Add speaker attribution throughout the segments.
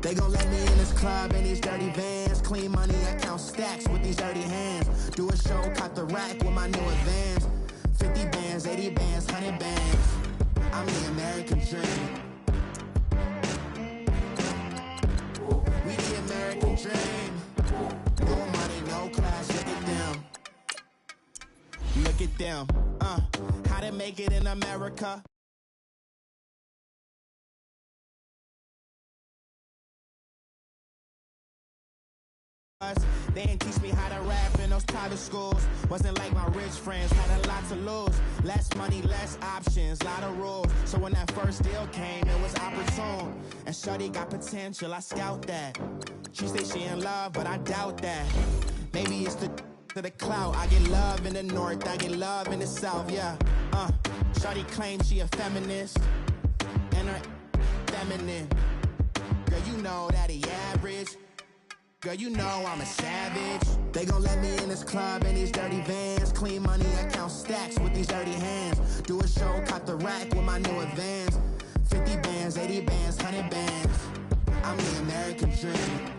Speaker 1: They gon' let me in this club in these dirty vans. Clean money, I count stacks with these dirty hands. Do a show, caught the rack with my new advance. 50 bands, 80 bands, 100 bands. I'm the American dream. We the American dream. No money, no class, look at them. Look at them, how to make it in America. They ain't teach me how to rap in those private schools. Wasn't like my rich friends, had a lot to lose. Less money, less options, lot of rules. So when that first deal came, it was opportune. And shorty got potential, I scout that. She say she in love, but I doubt that. Maybe it's to the clout. I get love in the north, I get love in the south, yeah. Shorty claims she a feminist, and her feminine. Girl, you know that he average. Girl, you know I'm a savage. They gon' let me in this club in these dirty vans. Clean money, I count stacks with these dirty hands. Do a show, caught the rack with my new advance. 50 bands, 80 bands, 100 bands. I'm the American dream.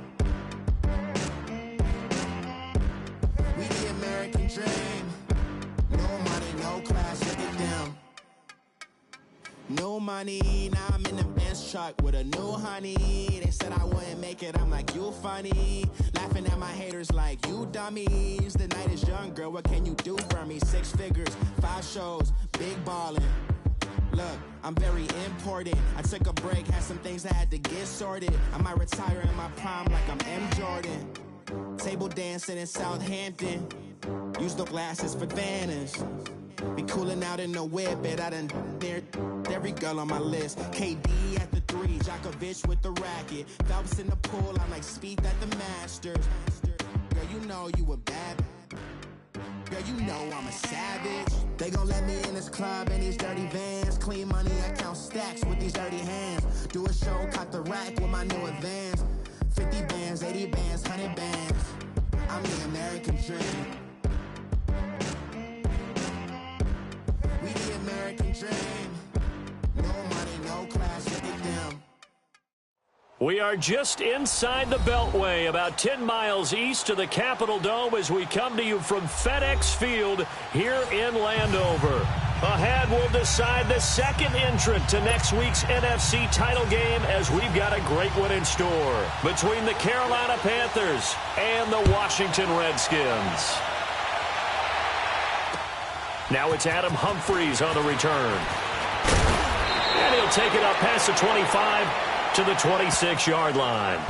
Speaker 1: We the American dream. No money, no class, look at them. No money, now I'm in the Benz truck with a new honey. They said I wouldn't make it, I'm like, you funny. Laughing at my haters like, you dummies. The night is young, girl, what can you do for me? 6 figures, 5 shows, big ballin'. Look, I'm very important. I took a break, had some things I had to get sorted. I might retire in my prime like I'm M. Jordan. Table dancing in Southampton. Use the glasses for Vannas. Be coolin' out in the whip, but I done near every girl on my list. KD at the 3, Djokovic with the racket. Phelps in the pool, I'm like Speed at the Masters. Girl, you know you a bad. Girl, you know I'm a savage. They gon' let me in this club in these dirty vans. Clean money, I count stacks with these dirty hands. Do a show, caught the rack with my new advance. 50 bands, 80 bands, 100 bands. I'm the American dream. We the American dream. No money, no class, look at them.
Speaker 2: We are just inside the Beltway, about 10 miles east of the Capitol Dome as we come to you from FedEx Field here in Landover. Ahead, we'll decide the second entrant to next week's NFC title game as we've got a great one in store between the Carolina Panthers and the Washington Redskins. Now it's Adam Humphries on the return. And he'll take it up past the 25 to the 26-yard line.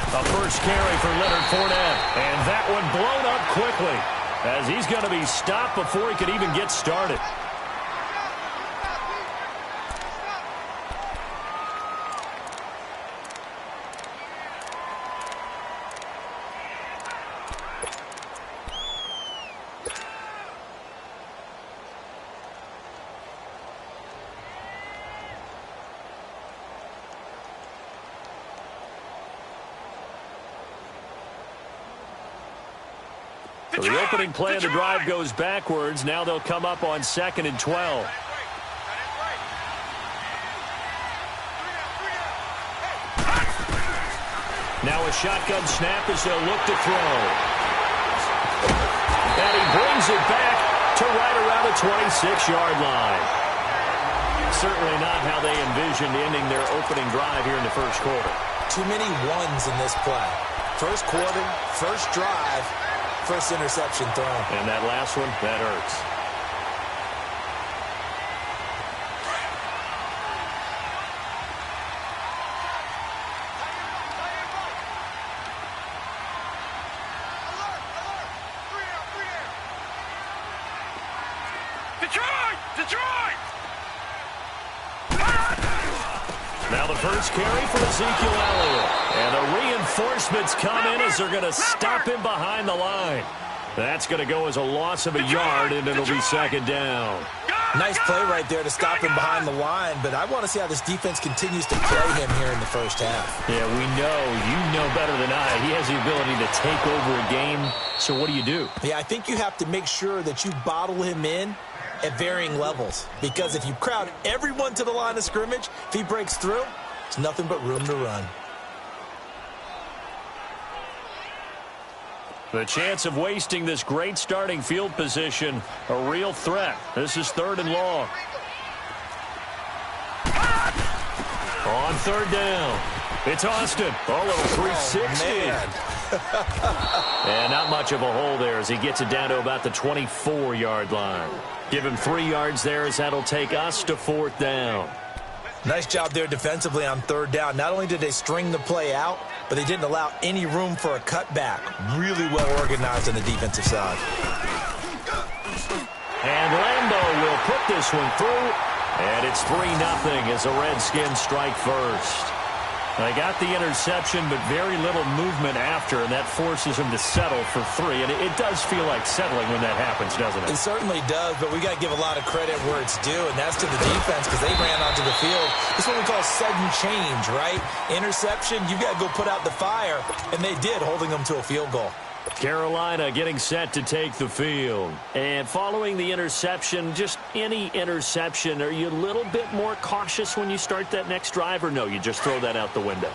Speaker 2: A first carry for Leonard Fournette, and that one blown up quickly as he's going to be stopped before he could even get started. So the opening play of the drive goes backwards. Now they'll come up on 2nd and 12. Now a shotgun snap as they'll look to throw. And he brings it back to right around the 26-yard line. Certainly not how they envisioned ending their opening drive here in the first quarter.
Speaker 3: Too many ones in this play. First quarter, first drive. First interception thrown.
Speaker 2: And that last one, that hurts. Now Now the first carry for Ezekiel Elliott. And the reinforcements come in as they're going to stop him behind the line. That's going to go as a loss of a yard, and it'll be second down.
Speaker 3: Nice play right there to stop him behind the line, but I want to see how this defense continues to play him here in the first half.
Speaker 2: Yeah, we know. You know better than I. He has the ability to take over a game, so what do?
Speaker 3: Yeah, I think you have to make sure that you bottle him in at varying levels, because if you crowd everyone to the line of scrimmage, if he breaks through, it's nothing but room to run.
Speaker 2: The chance of wasting this great starting field position, a real threat. This is 3rd and long. On 3rd down, it's Austin. A little 360. And not much of a hole there as he gets it down to about the 24-yard line. Give him 3 yards there as that'll take us to 4th down.
Speaker 3: Nice job there defensively on 3rd down. Not only did they string the play out, but they didn't allow any room for a cutback. Really well organized on the defensive side.
Speaker 2: And Lambeau will put this one through, and it's 3-0 as the Redskins strike first. They got the interception, but very little movement after, and that forces them to settle for 3. And it does feel like settling when that happens, doesn't it?
Speaker 3: It certainly does, but we got to give a lot of credit where it's due, and that's to the defense because they ran onto the field. This is what we call sudden change, right? Interception, you got to go put out the fire, and they did, holding them to a field goal.
Speaker 2: Carolina getting set to take the field. And following the interception, just any interception, are you a little bit more cautious when you start that next drive, or no, you just throw that out the window?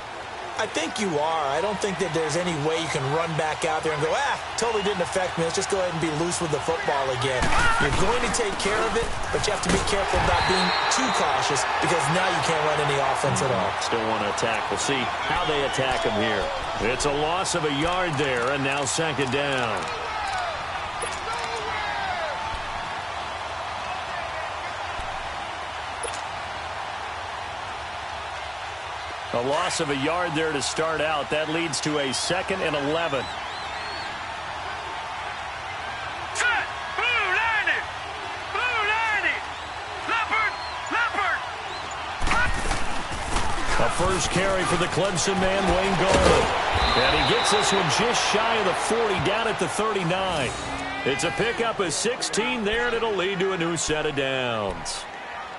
Speaker 3: I think you are. I don't think that there's any way you can run back out there and go, totally didn't affect me. Let's just go ahead and be loose with the football again. You're going to take care of it, but you have to be careful about being too cautious because now you can't run any offense at all.
Speaker 2: Still want to attack. We'll see how they attack him here. It's a loss of a yard there, and now 2nd down. A loss of a yard there to start out. That leads to a 2nd and 11.
Speaker 4: Set! Blue 90! Blue 90! Leopard! Leopard!
Speaker 2: A first carry for the Clemson man, Wayne Gallman. And he gets this one just shy of the 40, down at the 39. It's a pickup of 16 there, and it'll lead to a new set of downs.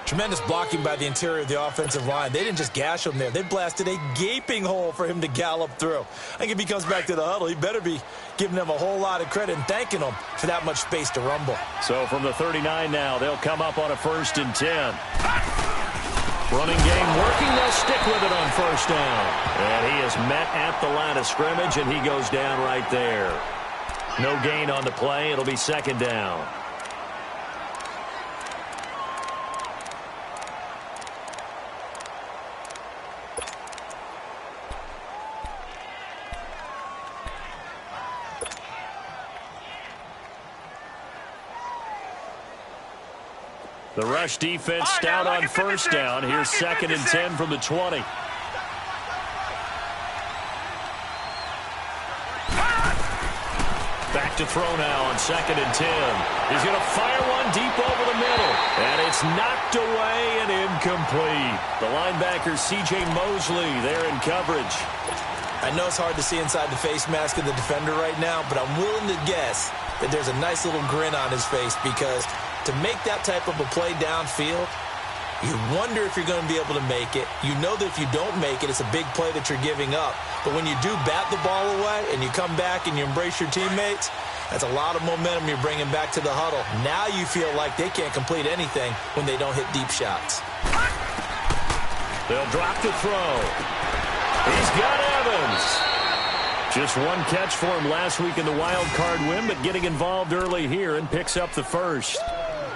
Speaker 3: Tremendous blocking by the interior of the offensive line. They didn't just gash him there. They blasted a gaping hole for him to gallop through. I think if he comes back to the huddle, he better be giving them a whole lot of credit and thanking them for that much space to rumble.
Speaker 2: So from the 39 now, they'll come up on a 1st and 10. Running game working. They'll stick with it on 1st down. And he is met at the line of scrimmage, and he goes down right there. No gain on the play. It'll be 2nd down. The rush defense stout on 1st down. Here's 2nd and 10 from the 20. Back to throw now on 2nd and 10. He's going to fire one deep over the middle. And it's knocked away and incomplete. The linebacker, C.J. Mosley, there in coverage.
Speaker 3: I know it's hard to see inside the face mask of the defender right now, but I'm willing to guess that there's a nice little grin on his face because to make that type of a play downfield, you wonder if you're going to be able to make it. You know that if you don't make it, it's a big play that you're giving up. But when you do bat the ball away and you come back and you embrace your teammates, that's a lot of momentum you're bringing back to the huddle. Now you feel like they can't complete anything when they don't hit deep shots.
Speaker 2: They'll drop the throw. He's got Evans. Just one catch for him last week in the wild card win, but getting involved early here and picks up the 1st.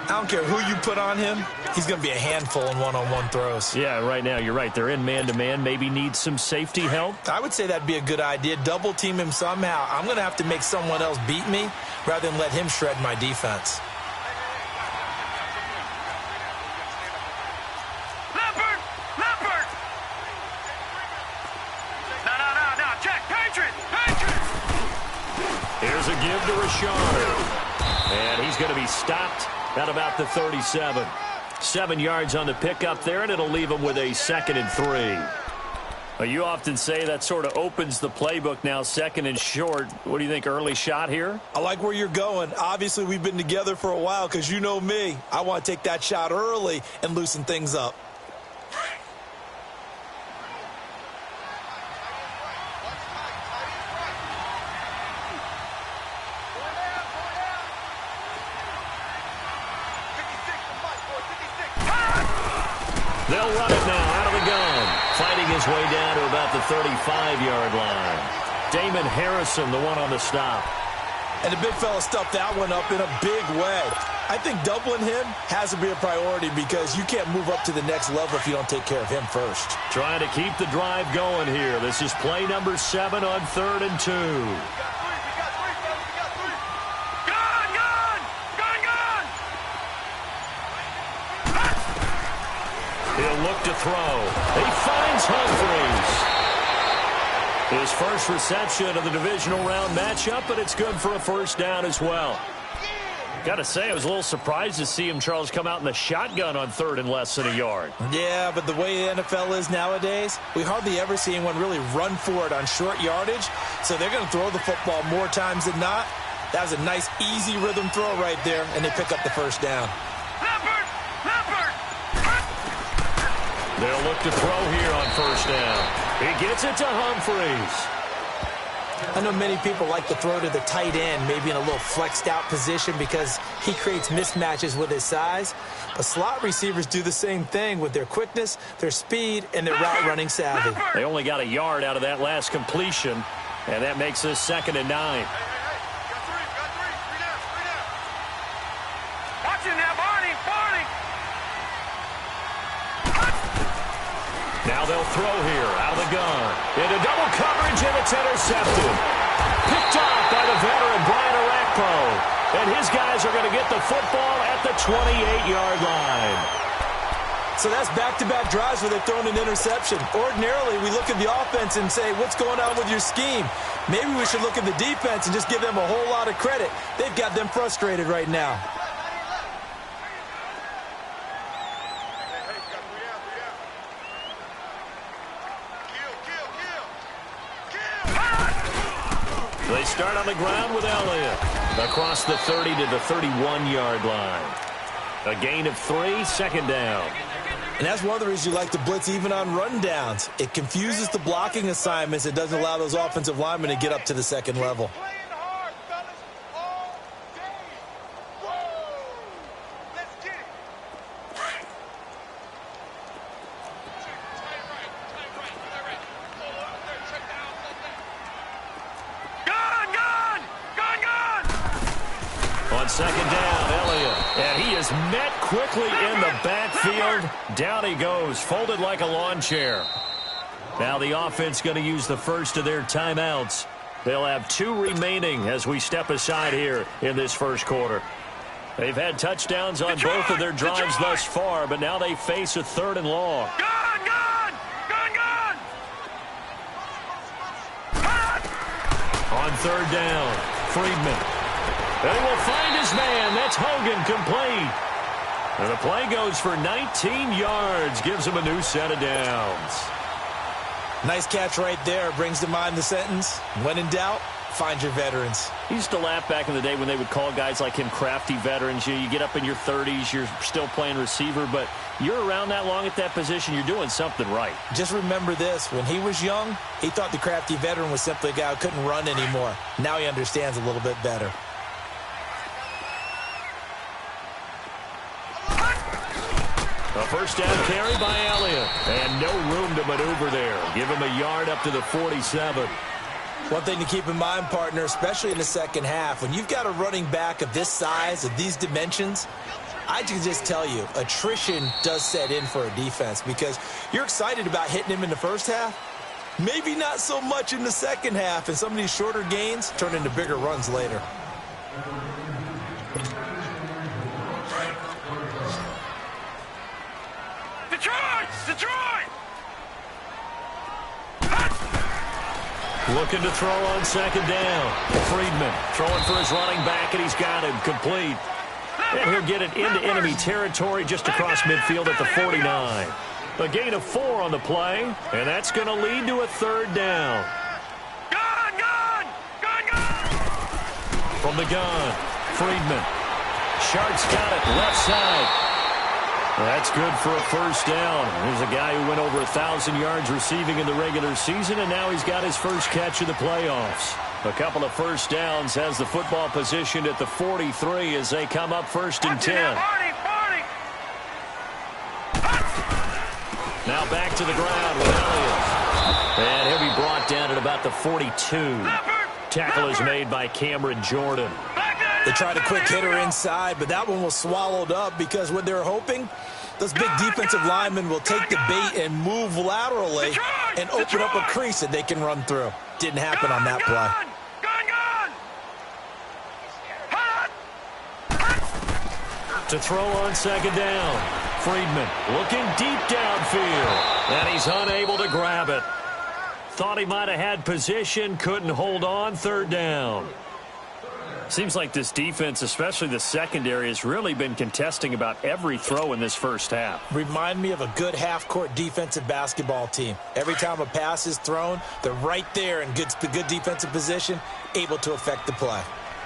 Speaker 3: I don't care who you put on him. He's going to be a handful in one-on-one throws.
Speaker 2: Yeah, right now, you're right. They're in man-to-man. Maybe need some safety help.
Speaker 3: I would say that'd be a good idea. Double team him somehow. I'm going to have to make someone else beat me rather than let him shred my defense.
Speaker 4: Leopard! Leopard! No. Check. Patriot! Patriot!
Speaker 2: Here's a give to Rashard. And he's going to be stopped at about the 37. 7 yards on the pickup there, and it'll leave him with a 2nd and 3. Well, you often say that sort of opens the playbook now, 2nd and short. What do you think, early shot here?
Speaker 3: I like where you're going. Obviously, we've been together for a while because you know me. I want to take that shot early and loosen things up.
Speaker 2: They'll run it now out of the gun. Fighting his way down to about the 35-yard line. Damon Harrison, the one on the stop.
Speaker 3: And the big fella stuffed that one up in a big way. I think doubling him has to be a priority because you can't move up to the next level if you don't take care of him first.
Speaker 2: Trying to keep the drive going here. This is play number 7 on 3rd and 2. He'll look to throw. He finds Humphries. His first reception of the divisional round matchup, but it's good for a first down as well. Got to say, I was a little surprised to see him, Charles, come out in the shotgun on 3rd and less than a yard.
Speaker 3: Yeah, but the way the NFL is nowadays, we hardly ever see anyone really run for it on short yardage, so they're going to throw the football more times than not. That was a nice, easy rhythm throw right there, and they pick up the first down.
Speaker 2: They'll look to throw here on first down. He gets it to Humphries.
Speaker 3: I know many people like to throw to the tight end, maybe in a little flexed out position because he creates mismatches with his size. But slot receivers do the same thing with their quickness, their speed, and their route running savvy.
Speaker 2: They only got a yard out of that last completion, and that makes this 2nd and 9. Now they'll throw here out of the gun. Into double coverage, and it's intercepted. Picked off by the veteran, Brian Orakpo. And his guys are going to get the football at the 28-yard line.
Speaker 3: So that's back-to-back drives where they've thrown an interception. Ordinarily, we look at the offense and say, what's going on with your scheme? Maybe we should look at the defense and just give them a whole lot of credit. They've got them frustrated right now.
Speaker 2: They start on the ground with Elliott. Across the 30 to the 31-yard line. A gain of 3, 2nd down.
Speaker 3: And that's one of the reasons you like to blitz even on rundowns. It confuses the blocking assignments. It doesn't allow those offensive linemen to get up to the 2nd level.
Speaker 2: On 2nd down, Elliott. And he is met quickly in the backfield. Down he goes, folded like a lawn chair. Now the offense going to use the first of their timeouts. They'll have 2 remaining as we step aside here in this first quarter. They've had touchdowns on both of their drives thus far, but now they face a 3rd and long. On 3rd down, Friedman. They will find his man. That's Hogan, complete. And the play goes for 19 yards. Gives him a new set of downs.
Speaker 3: Nice catch right there. Brings to mind the sentence, when in doubt, find your veterans.
Speaker 2: He used to laugh back in the day when they would call guys like him crafty veterans. You get up in your 30s, you're still playing receiver, but you're around that long at that position, you're doing something right.
Speaker 3: Just remember this. When he was young, he thought the crafty veteran was simply a guy who couldn't run anymore. Now he understands a little bit better.
Speaker 2: A first down carry by Elliott. And no room to maneuver there. Give him a yard up to the 47.
Speaker 3: One thing to keep in mind, partner, especially in the second half, when you've got a running back of this size, of these dimensions, I can just tell you, attrition does set in for a defense because you're excited about hitting him in the first half. Maybe not so much in the second half, and some of these shorter gains turn into bigger runs later.
Speaker 4: Detroit!
Speaker 2: Looking to throw on 2nd down. Friedman throwing for his running back, and he's got him complete. And he'll get it into enemy territory just across midfield at the 49. A gain of 4 on the play, and that's going to lead to a third down. From the gun, Friedman. Shark's got it, left side. That's good for a first down. Here's a guy who went over 1,000 yards receiving in the regular season, and now he's got his first catch of the playoffs. A couple of first downs, has the football positioned at the 43 as they come up first and 10. Now back to the ground with Elliott. And he'll be brought down at about the 42. Tackle is made by Cameron Jordan.
Speaker 3: They tried a quick hitter inside, but that one was swallowed up because what they're hoping, those big defensive linemen will take the bait and move laterally and open up a crease that they can run through. Didn't happen on that play.
Speaker 2: To throw on second down. Friedman looking deep downfield. And he's unable to grab it. Thought he might have had position, couldn't hold on, third down. Seems like this defense, especially the secondary, has really been contesting about every throw in this first half.
Speaker 3: Remind me of a good half-court defensive basketball team. Every time a pass is thrown, they're right there in good defensive position, able to affect the play.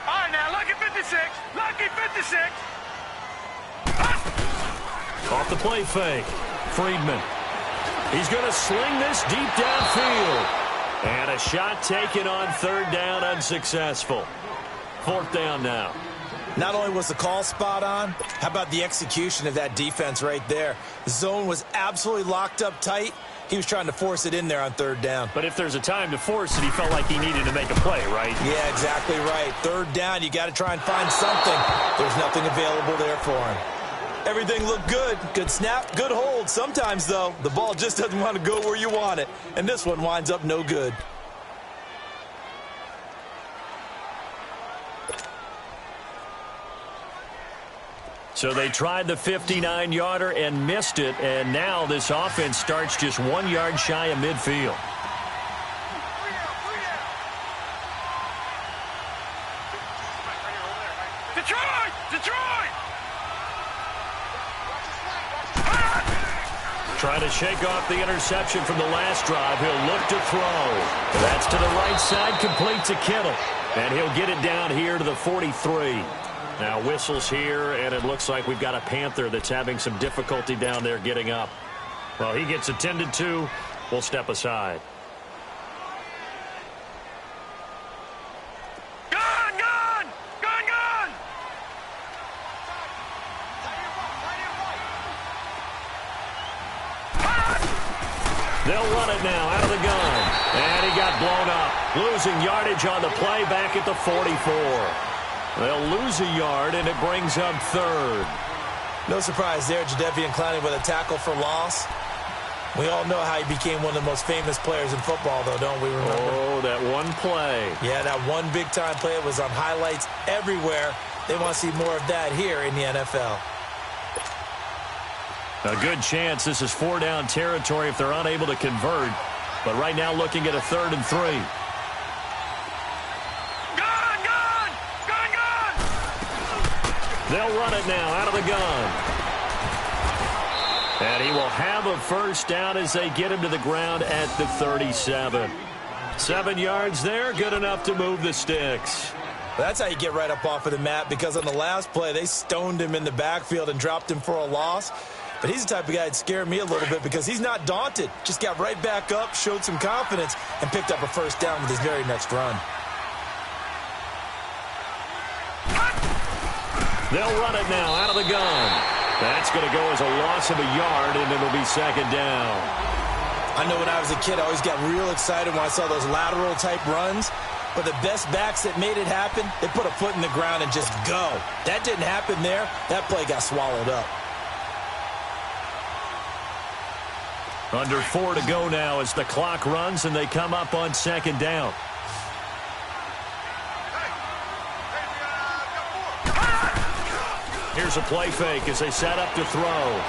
Speaker 4: All right, now, lucky 56. Lucky 56.
Speaker 2: Off the play fake. Friedman. He's going to sling this deep downfield. And a shot taken on third down, unsuccessful. Fourth down now.
Speaker 3: Not only was the call spot on, how about the execution of that defense right there? The zone was absolutely locked up tight. He was trying to force it in there on third down.
Speaker 2: But if there's a time to force it, he felt like he needed to make a play, right?
Speaker 3: Yeah, exactly right. Third down, you got to try and find something. There's nothing available there for him. Everything looked good. Good snap, good hold. Sometimes, though, the ball just doesn't want to go where you want it. And this one winds up no good.
Speaker 2: So they tried the 59-yarder and missed it, and now this offense starts just 1 yard shy of midfield.
Speaker 4: Detroit! Detroit!
Speaker 2: Trying to shake off the interception from the last drive. He'll look to throw. That's to the right side, complete to Kittle. And he'll get it down here to the 43. Now whistles here, and it looks like we've got a Panther that's having some difficulty down there getting up. Well, he gets attended to. We'll step aside.
Speaker 4: Gun! Gun! Gun! Gun!
Speaker 2: They'll run it now out of the gun. And he got blown up. Losing yardage on the play back at the 44. They'll lose a yard, and it brings up third.
Speaker 3: No surprise there, Jadeveon Clowney with a tackle for loss. We all know how he became one of the most famous players in football, though, don't we remember?
Speaker 2: Oh, that one play.
Speaker 3: Yeah, that one big-time play. It was on highlights everywhere. They want to see more of that here in the NFL.
Speaker 2: A good chance this is 4-down territory if they're unable to convert. But right now looking at a 3rd and 3. They'll run it now out of the gun. And he will have a first down as they get him to the ground at the 37. 7 yards there, good enough to move the sticks.
Speaker 3: That's how you get right up off of the mat, because on the last play, they stoned him in the backfield and dropped him for a loss. But he's the type of guy that scared me a little bit because he's not daunted. Just got right back up, showed some confidence, and picked up a first down with his very next run.
Speaker 2: They'll run it now out of the gun. That's going to go as a loss of a yard, and it'll be second down.
Speaker 3: I know when I was a kid, I always got real excited when I saw those lateral-type runs. But the best backs that made it happen, they put a foot in the ground and just go. That didn't happen there. That play got swallowed up.
Speaker 2: Under 4 to go now as the clock runs, and they come up on second down. Here's a play fake as they set up to throw.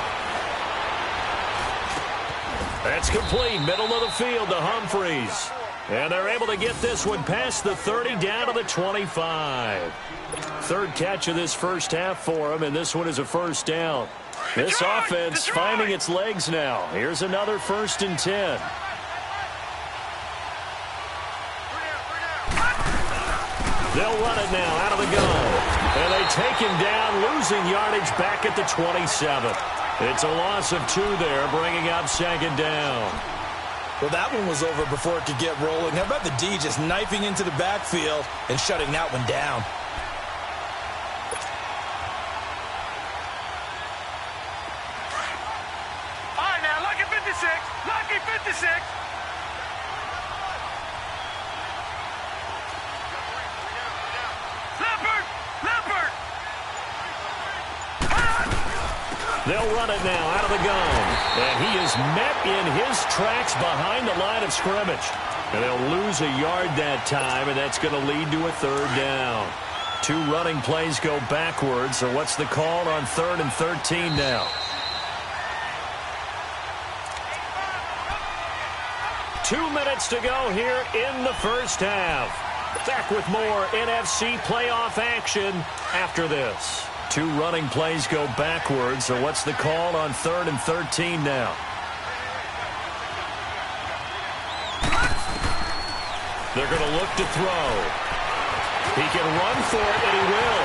Speaker 2: That's complete. Middle of the field to Humphries. And they're able to get this one past the 30 down to the 25. Third catch of this first half for them, and this one is a first down. This offense finding its legs now. Here's another 1st and 10. They'll run it now out of the gun. And they take him down, losing yardage back at the 27. It's a loss of 2 there, bringing up 2nd down.
Speaker 3: Well, that one was over before it could get rolling. How about the D just knifing into the backfield and shutting that one down?
Speaker 4: All right, now, lucky 56. Lucky 56. Leopard.
Speaker 2: They'll run it now out of the gun. And he is met in his tracks behind the line of scrimmage. And they'll lose a yard that time, and that's going to lead to a 3rd down. 2 running plays go backwards. So what's the call on 3rd and 13 now? 2 minutes to go here in the first half. Back with more NFC playoff action after this. 2 running plays go backwards. So what's the call on 3rd and 13 now? They're going to look to throw. He can run for it, and he will.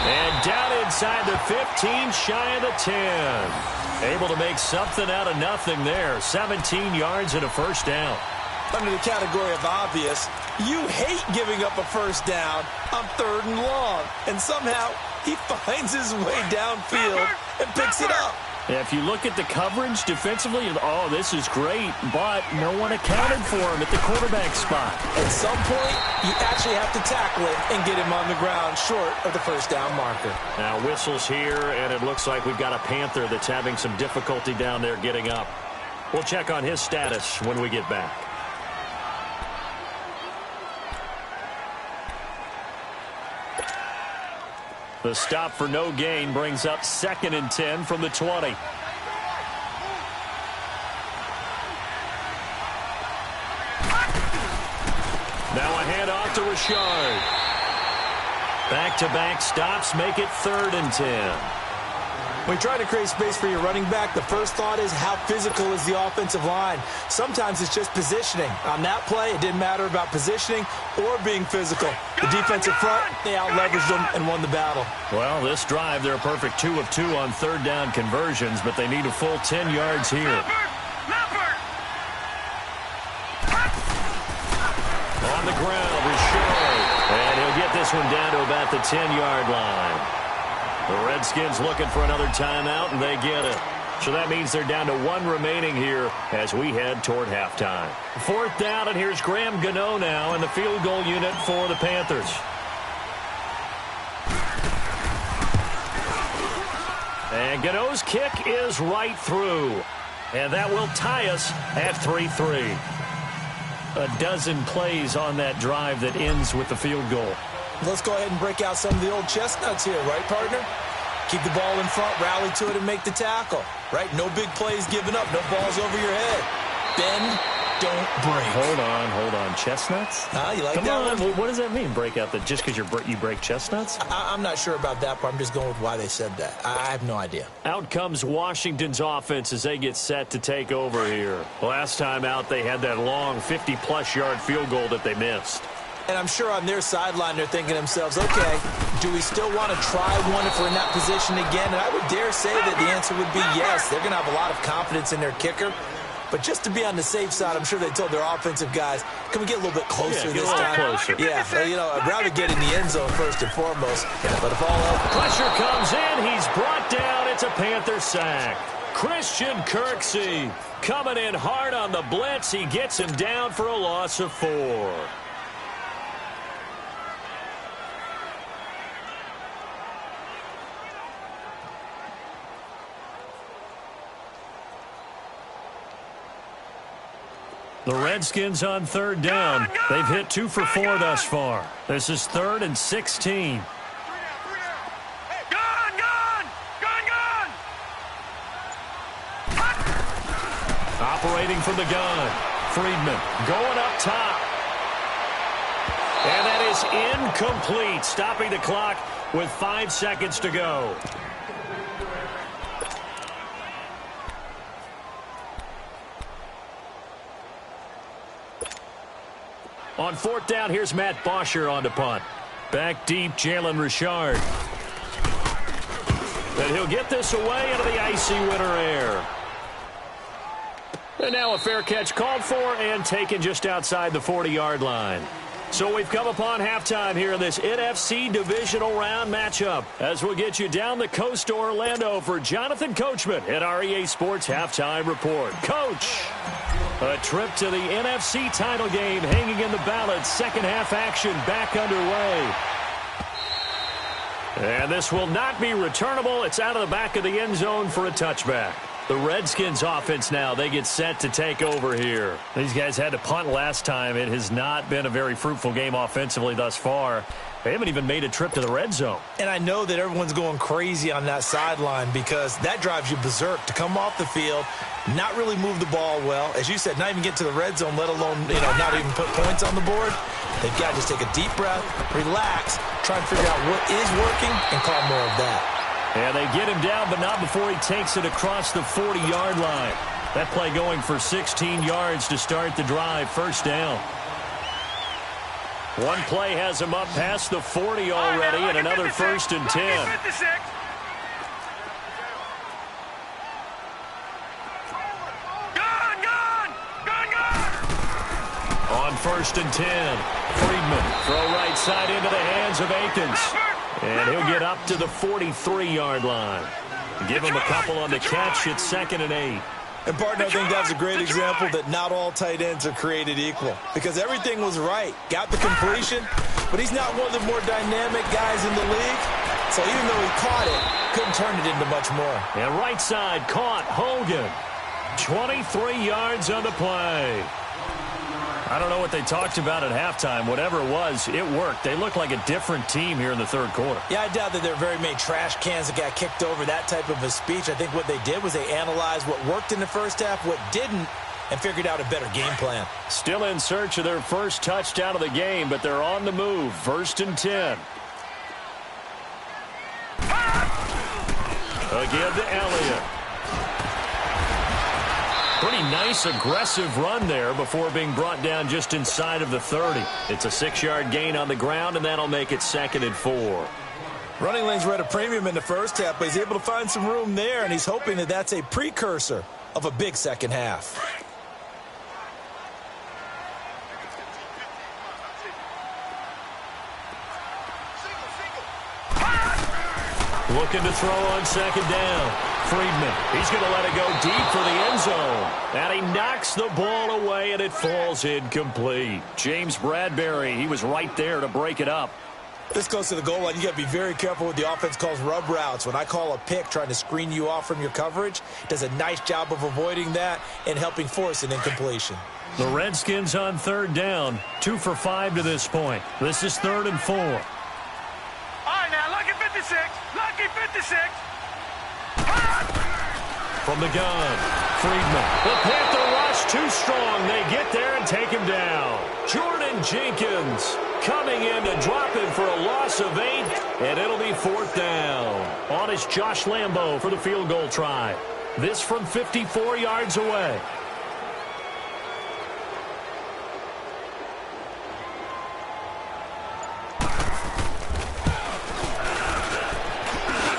Speaker 2: And down inside the 15, shy of the 10. Able to make something out of nothing there. 17 yards and a first down.
Speaker 3: Under the category of obvious, you hate giving up a first down on 3rd and long. And somehow he finds his way downfield and picks it up.
Speaker 2: Yeah, if you look at the coverage defensively, oh, this is great, but no one accounted for him at the quarterback spot.
Speaker 3: At some point, you actually have to tackle it and get him on the ground short of the first down marker.
Speaker 2: Now whistles here, and it looks like we've got a Panther that's having some difficulty down there getting up. We'll check on his status when we get back. The stop for no gain brings up 2nd and 10 from the 20. Now a handoff to Richard. Back-to-back stops make it 3rd and 10.
Speaker 3: When you're trying to create space for your running back, the first thought is how physical is the offensive line. Sometimes it's just positioning. On that play, it didn't matter about positioning or being physical. The defensive front, they out-leveraged them and won the battle.
Speaker 2: Well, this drive, they're a perfect 2 of 2 on 3rd down conversions, but they need a full 10 yards here. On the ground, Richard. And he'll get this one down to about the 10-yard line. The Redskins looking for another timeout, and they get it. So that means they're down to 1 remaining here as we head toward halftime. 4th down, and here's Graham Gano now in the field goal unit for the Panthers. And Gano's kick is right through. And that will tie us at 3-3. A dozen plays on that drive that ends with the field goal.
Speaker 3: Let's go ahead and break out some of the old chestnuts here, right, partner? Keep the ball in front, rally to it, and make the tackle, right? No big plays given up, no balls over your head. Bend, don't break.
Speaker 2: Hold on. Chestnuts?
Speaker 3: You like
Speaker 2: Come
Speaker 3: that
Speaker 2: on.
Speaker 3: one?
Speaker 2: What does that mean, break out? Just because you break chestnuts?
Speaker 3: I'm not sure about that part. I'm just going with why they said that. I have no idea.
Speaker 2: Out comes Washington's offense as they get set to take over here. Last time out, they had that long 50-plus yard field goal that they missed.
Speaker 3: And I'm sure on their sideline they're thinking to themselves, okay, do we still want to try one if we're in that position again? And I would dare say that the answer would be yes. They're going to have a lot of confidence in their kicker. But just to be on the safe side, I'm sure they told their offensive guys, can we get a little bit closer this time?
Speaker 2: Closer.
Speaker 3: Yeah, I'd rather get in the end zone first and foremost. But if all else...
Speaker 2: Pressure comes in. He's brought down. It's a Panther sack. Christian Kirksey coming in hard on the blitz. He gets him down for a loss of 4. The Redskins on 3rd down. They've hit 2 for 4 thus far. This is 3rd and 16. Operating from the gun. Friedman going up top. And that is incomplete, stopping the clock with 5 seconds to go. On 4th down, here's Matt Bosher on to punt. Back deep, Jalen Richard. And he'll get this away into the icy winter air. And now a fair catch called for and taken just outside the 40-yard line. So we've come upon halftime here in this NFC divisional round matchup, as we'll get you down the coast to Orlando for Jonathan Coachman at our EA Sports Halftime Report. Coach, a trip to the NFC title game hanging in the balance. Second half action back underway. And this will not be returnable. It's out of the back of the end zone for a touchback. The Redskins offense now, they get set to take over here. These guys had to punt last time. It has not been a very fruitful game offensively thus far. They haven't even made a trip to the red zone. And I know that everyone's going crazy on that sideline because that drives you berserk to come off the field, not really move the ball well. As you said, not even get to the red zone, let alone, not even put points on the board. They've got to just take a deep breath, relax, try and figure out what is working, and call more of that. And they get him down, but not before he takes it across the 40-yard line. That play going for 16 yards to start the drive. First down. One play has him up past the 40 already, and another 1st and 10. On 1st and 10, Friedman, throw right side into the hands of Akins. And he'll get up to the 43-yard line. Give him a couple on the catch. It's 2nd and 8. And, partner, I think that's a great example that not all tight ends are created equal. Because everything was right. Got the completion, but he's not one of the more dynamic guys in the league. So even though he caught it, couldn't turn it into much more. And right side caught Hogan. 23 yards on the play. I don't know what they talked about at halftime. Whatever it was, it worked. They look like a different team here in the third quarter. Yeah, I doubt that there are very many trash cans that got kicked over, that type of a speech. I think what they did was they analyzed what worked in the first half, what didn't, and figured out a better game plan. Still in search of their first touchdown of the game, but they're on the move. 1st and 10. Again to Elliott. Pretty nice, aggressive run there before being brought down just inside of the 30. It's a 6-yard gain on the ground, and that'll make it 2nd and 4. Running lanes were at a premium in the first half, but he's able to find some room there, and he's hoping that that's a precursor of a big second half. Looking to throw on 2nd down. Friedman, he's going to let it go deep for the end zone. And he knocks the ball away, and it falls incomplete. James Bradbury, he was right there to break it up. This goes to the goal line. You got to be very careful with the offense calls rub routes. When I call a pick trying to screen you off from your coverage, does a nice job of avoiding that and helping force an incompletion. The Redskins on 3rd down, 2 for 5 to this point. This is 3rd and 4.
Speaker 4: All right, now, lucky 56. Lucky 56.
Speaker 2: From the gun, Friedman. The Panther rush too strong. They get there and take him down. Jordan Jenkins coming in to drop him for a loss of 8, and it'll be 4th down. On is Josh Lambo for the field goal try. This from 54 yards away.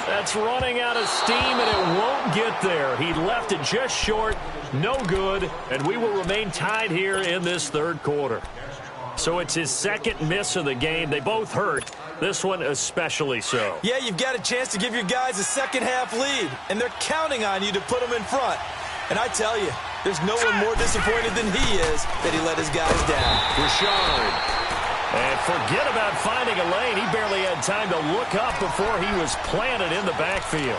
Speaker 2: That's running out of steam, and it won't get there. He left it just short, no good, and we will remain tied here in this 3rd quarter. So it's his 2nd miss of the game. They both hurt. This one especially so. Yeah, you've got a chance to give your guys a second-half lead, and they're counting on you to put them in front. And I tell you, there's no one more disappointed than he is that he let his guys down. Richard. And forget about finding a lane. He barely had time to look up before he was planted in the backfield.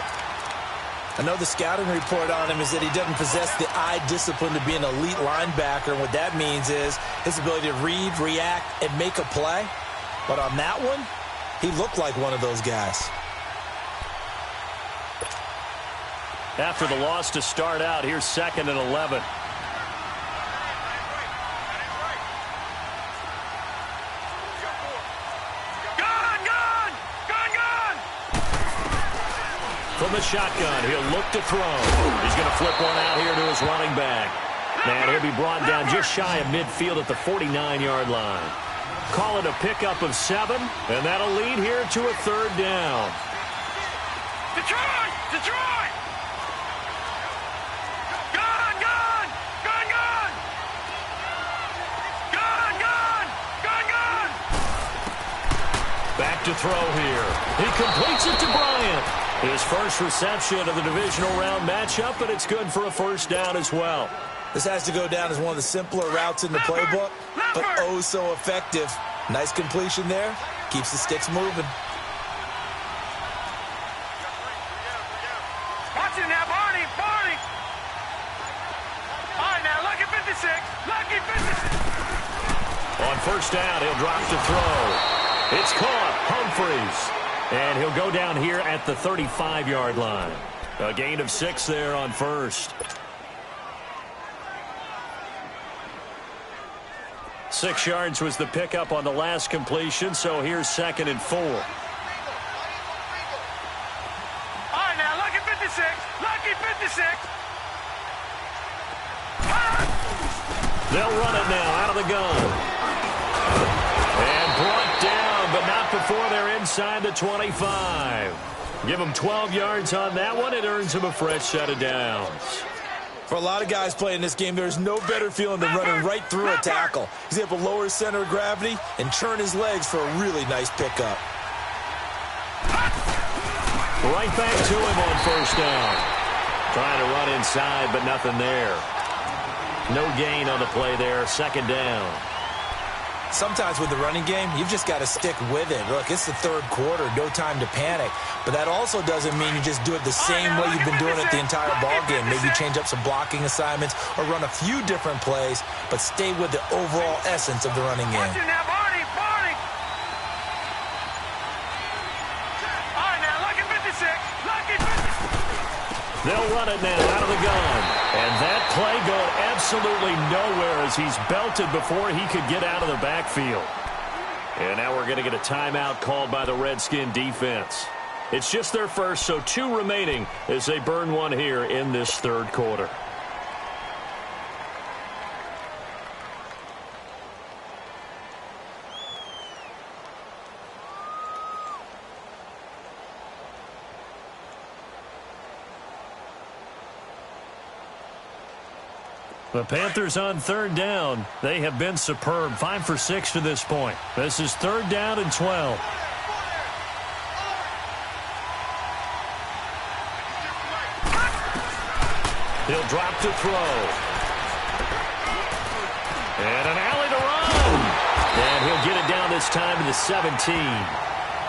Speaker 2: I know the scouting report on him is that he doesn't possess the eye discipline to be an elite linebacker. And what that means is his ability to read, react, and make a play. But on that one, he looked like one of those guys. After the loss to start out, here's 2nd and 11. From the shotgun, he'll look to throw. He's going to flip one out here to his running back. And he'll be brought down just shy of midfield at the 49-yard line. Call it a pickup of 7, and that'll lead here to a 3rd down.
Speaker 4: Detroit! Detroit! Gun! Gun! Gun! Gun! Gun! Gun! Gun! Gun!
Speaker 2: Back to throw here. He completes it to Bryant. His first reception of the divisional round matchup, but it's good for a 1st down as well.
Speaker 3: This has to go down as one of the simpler routes in the playbook, but oh so effective. Nice completion there. Keeps the sticks moving.
Speaker 4: Watch it now, Barney! Barney! All right, now, lucky 56. Lucky 56.
Speaker 2: On 1st down, he'll drop to throw. It's caught. Humphreys. And he'll go down here at the 35-yard line. A gain of 6 there on 1st. 6 yards was the pickup on the last completion, so here's 2nd and 4.
Speaker 4: All right, now, lucky 56. Lucky 56.
Speaker 2: They'll run it now out of the gun. And brought down, but not before they're inside the 25. Give them 12 yards on that one. It earns them a fresh set of downs.
Speaker 3: For a lot of guys playing this game, there's no better feeling than running right through a tackle. He's able to lower his center of gravity and turn his legs for a really nice pickup.
Speaker 2: Right back to him on 1st down. Trying to run inside, but nothing there. No gain on the play there. 2nd down.
Speaker 3: Sometimes with the running game, you've just got to stick with it. Look, it's the 3rd quarter, no time to panic. But that also doesn't mean you just do it the same way you've been doing it the entire ball game. Maybe change up some blocking assignments or run a few different plays, but stay with the overall essence of the running game.
Speaker 4: Watch it now, Barney! Barney! All right, now, lucky 56. Lucky 56.
Speaker 2: They'll run it now out of the gun. And that play going absolutely nowhere as he's belted before he could get out of the backfield. And now we're going to get a timeout called by the Redskin defense. It's just their first, so 2 remaining as they burn one here in this 3rd quarter. The Panthers on 3rd down. They have been superb. 5 for 6 to this point. This is 3rd down and 12. He'll drop to throw. And an alley to run. And he'll get it down this time to the 17.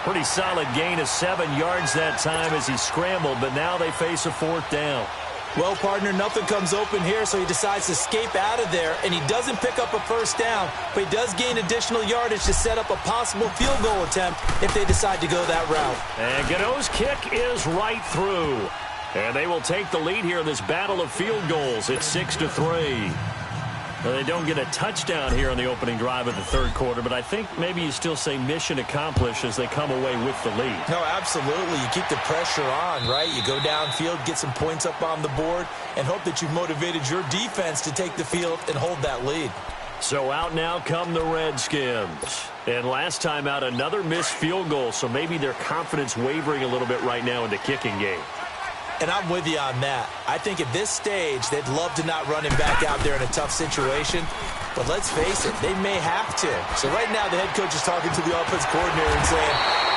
Speaker 2: Pretty solid gain of 7 yards that time as he scrambled, but now they face a 4th down.
Speaker 3: Well, partner, nothing comes open here, so he decides to escape out of there, and he doesn't pick up a 1st down, but he does gain additional yardage to set up a possible field goal attempt if they decide to go that route.
Speaker 2: And Gano's kick is right through. And they will take the lead here in this battle of field goals. It's 6-3. Well, they don't get a touchdown here on the opening drive of the 3rd quarter, but I think maybe you still say mission accomplished as they come away with the lead.
Speaker 3: No, absolutely. You keep the pressure on, right? You go downfield, get some points up on the board, and hope that you've motivated your defense to take the field and hold that lead.
Speaker 2: So out now come the Redskins. And last time out, another missed field goal, so maybe their confidence wavering a little bit right now in the kicking game.
Speaker 3: And I'm with you on that. I think at this stage, they'd love to not run him back out there in a tough situation. But let's face it, they may have to. So right now, the head coach is talking to the offense coordinator and saying,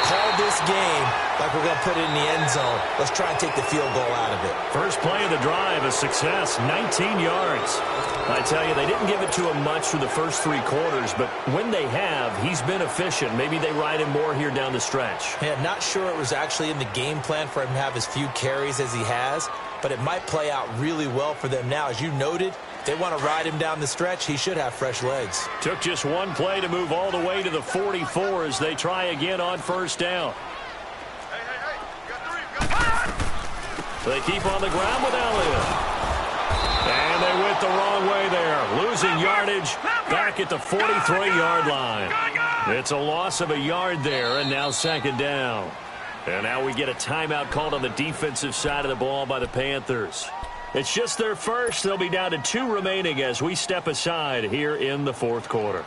Speaker 3: call this game like we're going to put it in the end zone. Let's try and take the field goal out of it.
Speaker 2: First play of the drive, a success, 19 yards. I tell you, they didn't give it to him much for the first 3 quarters, but when they have, he's been efficient. Maybe they ride him more here down the stretch.
Speaker 3: Yeah, not sure it was actually in the game plan for him to have as few carries as he has, but it might play out really well for them now. As you noted, if they want to ride him down the stretch, he should have fresh legs.
Speaker 2: Took just one play to move all the way to the 44 as they try again on 1st down. They keep on the ground with Elliott. And they went the wrong way there. Losing yardage back at the 43-yard line. It's a loss of a yard there, and now 2nd down. And now we get a timeout called on the defensive side of the ball by the Panthers. It's just their first. They'll be down to 2 remaining as we step aside here in the fourth quarter.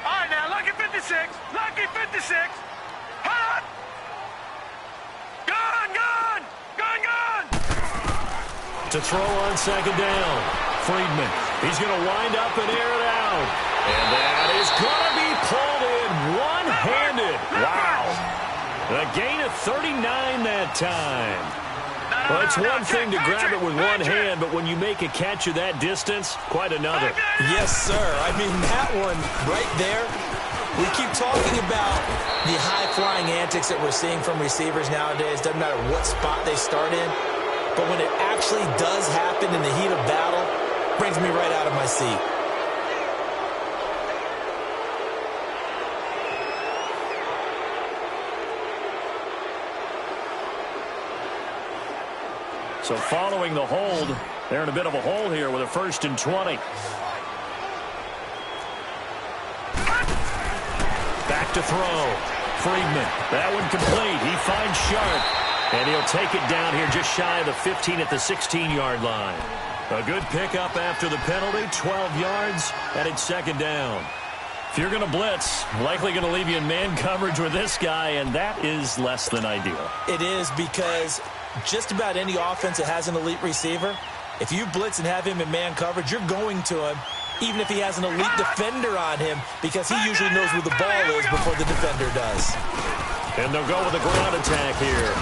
Speaker 4: All right, now, lucky 56. Lucky 56. Hot! Gone, gone! Gone, gone!
Speaker 2: To throw on second down. Friedman. He's going to wind up and air it out. And that is going to be pulled in one-handed. Wow. A gain of 39 that time. Well, it's one thing to grab it with one hand, but when you make a catch of that distance, quite another.
Speaker 3: Yes, sir. I mean, that one right there, we keep talking about the high-flying antics that we're seeing from receivers nowadays. Doesn't matter what spot they start in. But when it actually does happen in the heat of battle, it brings me right out of my seat.
Speaker 2: So following the hold, they're in a bit of a hole here with a 1st and 20. Back to throw. Friedman. That one complete. He finds Sharp. And he'll take it down here just shy of the 15 at the 16-yard line. A good pickup after the penalty. 12 yards, and it's second down. If you're going to blitz, likely going to leave you in man coverage with this guy, and that is less than ideal.
Speaker 3: It is, because just about any offense that has an elite receiver, if you blitz and have him in man coverage, you're going to him, even if he has an elite defender on him, because he usually knows where the ball is before the defender does.
Speaker 2: And they'll go with a ground attack here.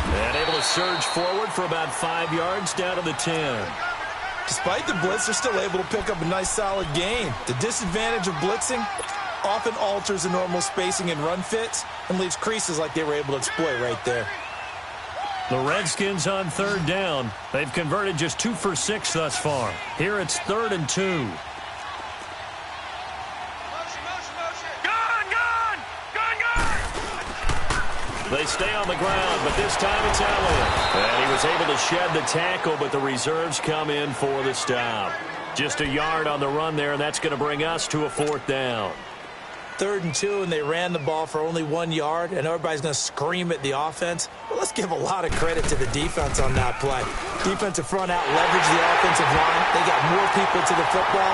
Speaker 2: And able to surge forward for about 5 yards down to the 10.
Speaker 3: Despite the blitz, they're still able to pick up a nice solid gain. The disadvantage of blitzing often alters the normal spacing and run fits and leaves creases like they were able to exploit right there.
Speaker 2: The Redskins on 3rd down. They've converted just 2 for 6 thus far. Here it's 3rd and 2. They stay on the ground, but this time it's Elliott. And he was able to shed the tackle, but the reserves come in for the stop. Just a yard on the run there, and that's going to bring us to a 4th down.
Speaker 3: 3rd and 2, and they ran the ball for only 1 yard, and everybody's going to scream at the offense. Well, let's give a lot of credit to the defense on that play. Defensive front out leveraged the offensive line. They got more people to the football.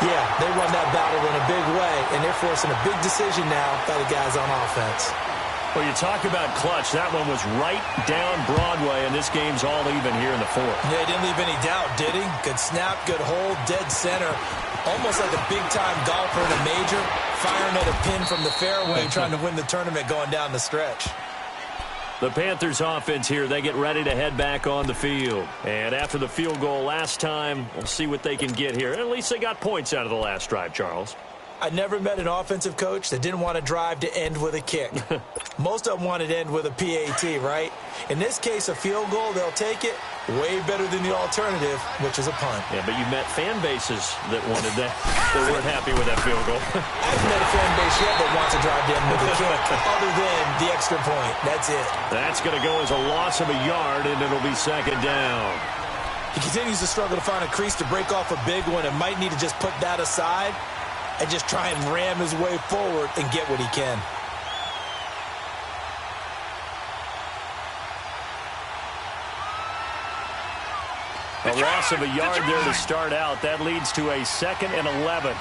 Speaker 3: Yeah, they won that battle in a big way, and they're forcing a big decision now by the guys on offense.
Speaker 2: Well, you talk about clutch. That one was right down Broadway, and this game's all even here in the 4th.
Speaker 3: Yeah, he didn't leave any doubt, did he? Good snap, good hold, dead center. Almost like a big-time golfer in a major, firing at a pin from the fairway, trying to win the tournament going down the stretch.
Speaker 2: The Panthers offense here, they get ready to head back on the field. And after the field goal last time, we'll see what they can get here. At least they got points out of the last drive, Charles.
Speaker 3: I never met an offensive coach that didn't want to drive to end with a kick. Most of them wanted to end with a PAT, right? In this case, a field goal, they'll take it. Way better than the alternative, which is a punt.
Speaker 2: Yeah, but you met fan bases that wanted that, that weren't happy with that field goal.
Speaker 3: I haven't met a fan base yet that wants to drive to end with a kick, other than the extra point. That's it.
Speaker 2: That's going to go as a loss of a yard, and it'll be second down.
Speaker 3: He continues to struggle to find a crease to break off a big one and might need to just put that aside and just try and ram his way forward and get what he can.
Speaker 2: A loss of a yard there to start out. That leads to a 2nd and 11.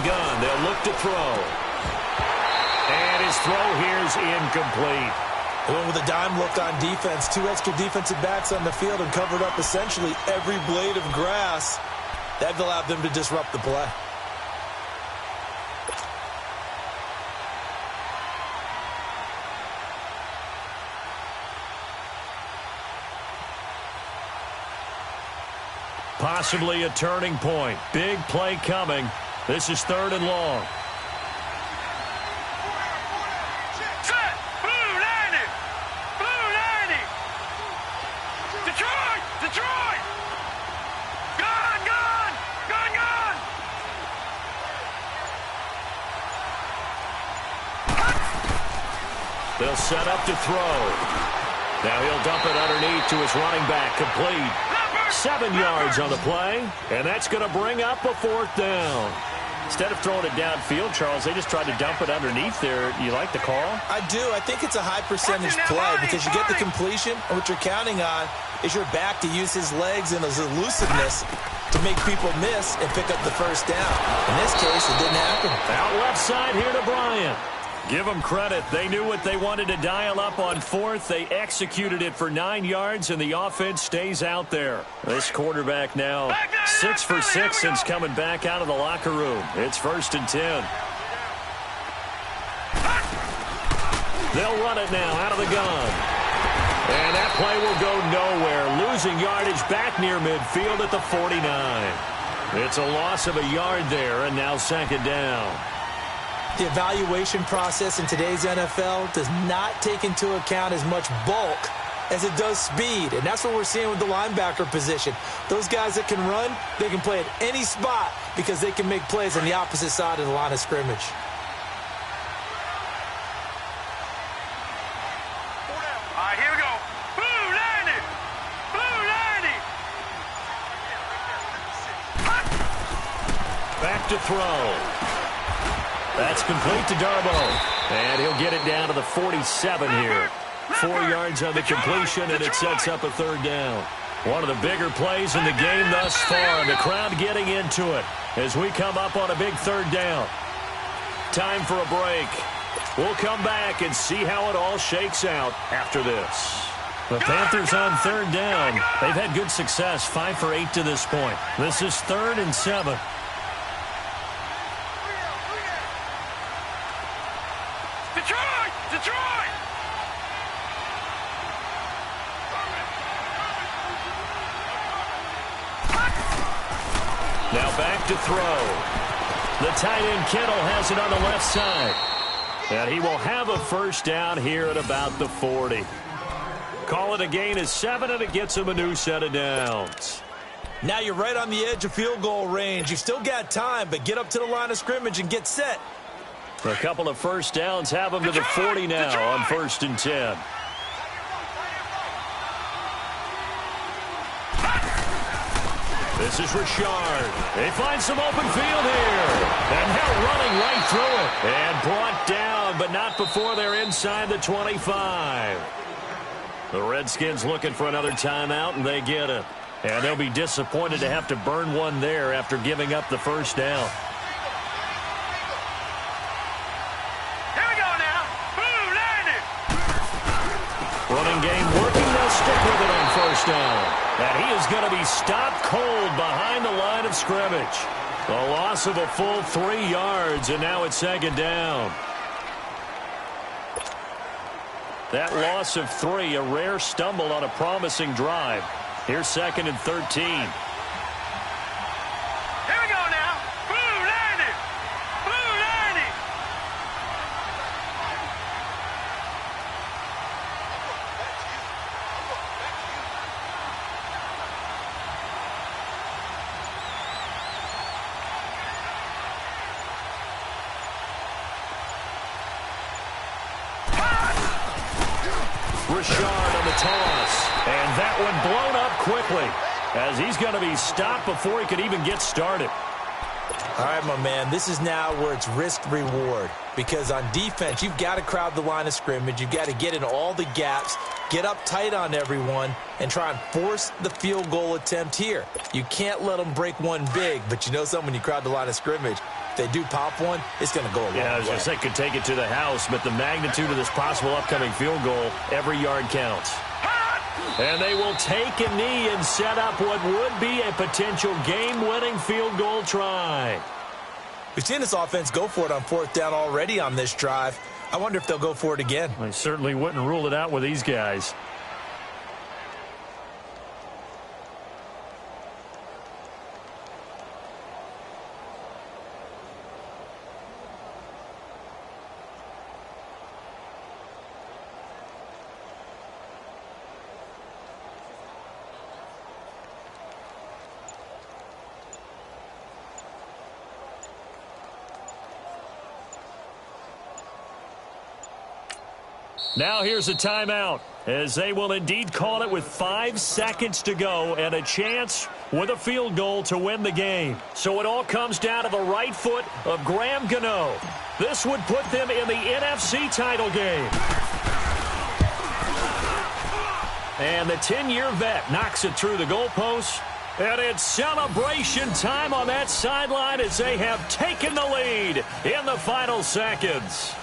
Speaker 2: Gun. They'll look to throw. And his throw here's incomplete.
Speaker 3: They went with a dime look on defense. 2 extra defensive backs on the field and covered up essentially every blade of grass. That allowed them to disrupt the play.
Speaker 2: Possibly a turning point. Big play coming. This is 3rd and long.
Speaker 4: Set! Boot
Speaker 2: He'll set up to throw. Now he'll dump it underneath to his running back. Complete. 7 yards on the play, and that's going to bring up a 4th down. Instead of throwing it downfield, Charles, they just tried to dump it underneath there. You like the call?
Speaker 3: I do. I think it's a high percentage play because you get the completion, and what you're counting on is your back to use his legs and his elusiveness to make people miss and pick up the 1st down. In this case, it didn't happen.
Speaker 2: Out left side here to Bryant. Give them credit. They knew what they wanted to dial up on 4th. They executed it for 9 yards, and the offense stays out there. This quarterback now 6 for 6 since coming back out of the locker room. It's 1st and 10. They'll run it now out of the gun. And that play will go nowhere. Losing yardage back near midfield at the 49. It's a loss of a yard there, and now 2nd down.
Speaker 3: The evaluation process in today's NFL does not take into account as much bulk as it does speed, and that's what we're seeing with the linebacker position. Those guys that can run, they can play at any spot because they can make plays on the opposite side of the line of scrimmage.
Speaker 4: All right, here we go. Blue 90. Blue 90.
Speaker 2: Back to throw. That's complete to Darbo. And he'll get it down to the 47 here. 4 yards on the completion, and it sets up a 3rd down. One of the bigger plays in the game thus far, and the crowd getting into it as we come up on a big 3rd down. Time for a break. We'll come back and see how it all shakes out after this. The Panthers on 3rd down. They've had good success, 5 for 8 to this point. This is 3rd and 7.
Speaker 4: Detroit!
Speaker 2: Now back to throw. The tight end Kittle has it on the left side. And he will have a 1st down here at about the 40. Call it a gain of 7, and it gets him a new set of downs.
Speaker 3: Now you're right on the edge of field goal range. You've still got time, but get up to the line of scrimmage and get set.
Speaker 2: A couple of 1st downs have them to the 40 now on 1st and 10. This is Richard. They find some open field here. And now running right through it. And brought down, but not before they're inside the 25. The Redskins looking for another timeout, and they get it. And they'll be disappointed to have to burn one there after giving up the 1st down. Running game working. They'll stick with it on 1st down. And he is going to be stopped cold behind the line of scrimmage. A loss of a full 3 yards, and now it's 2nd down. That loss of 3, a rare stumble on a promising drive. Here's 2nd and 13. Richard on the toss. And that one blown up quickly as he's going to be stopped before he could even get started.
Speaker 3: All right, my man, this is now where it's risk-reward. Because on defense, you've got to crowd the line of scrimmage. You've got to get in all the gaps, get up tight on everyone, and try and force the field goal attempt here. You can't let them break one big, but you know something, when you crowd the line of scrimmage, if they do pop one, it's going to go a long way.
Speaker 2: Yeah, I was going to say could take it to the house, but the magnitude of this possible upcoming field goal, every yard counts. And they will take a knee and set up what would be a potential game-winning field goal try.
Speaker 3: We've seen this offense go for it on 4th down already on this drive. I wonder if they'll go for it again.
Speaker 2: I certainly wouldn't rule it out with these guys. Now here's a timeout, as they will indeed call it with 5 seconds to go and a chance with a field goal to win the game. So it all comes down to the right foot of Graham Gano. This would put them in the NFC title game. And the 10-year vet knocks it through the goalpost. And it's celebration time on that sideline as they have taken the lead in the final seconds.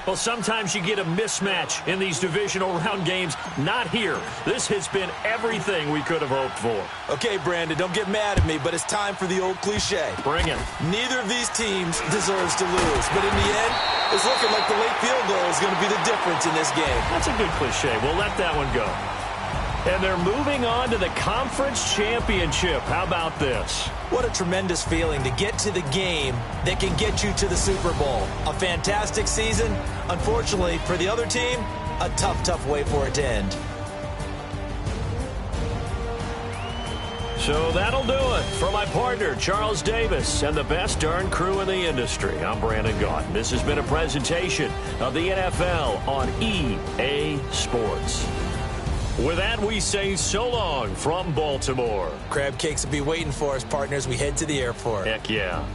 Speaker 2: Well, sometimes you get a mismatch in these divisional round games. Not here. This has been everything we could have hoped for.
Speaker 3: Okay, Brandon, don't get mad at me, but it's time for the old cliche.
Speaker 2: Bring it.
Speaker 3: Neither of these teams deserves to lose, but in the end, it's looking like the late field goal is going to be the difference in this game.
Speaker 2: That's a good cliche. We'll let that one go. And they're moving on to the conference championship. How about this?
Speaker 3: What a tremendous feeling to get to the game that can get you to the Super Bowl. A fantastic season. Unfortunately, for the other team, a tough way for it to end.
Speaker 2: So that'll do it for my partner, Charles Davis, and the best darn crew in the industry. I'm Brandon Gaudin. This has been a presentation of the NFL on EA Sports. With that, we say so long from Baltimore.
Speaker 3: Crab cakes will be waiting for us, partners. We head to the airport.
Speaker 2: Heck yeah.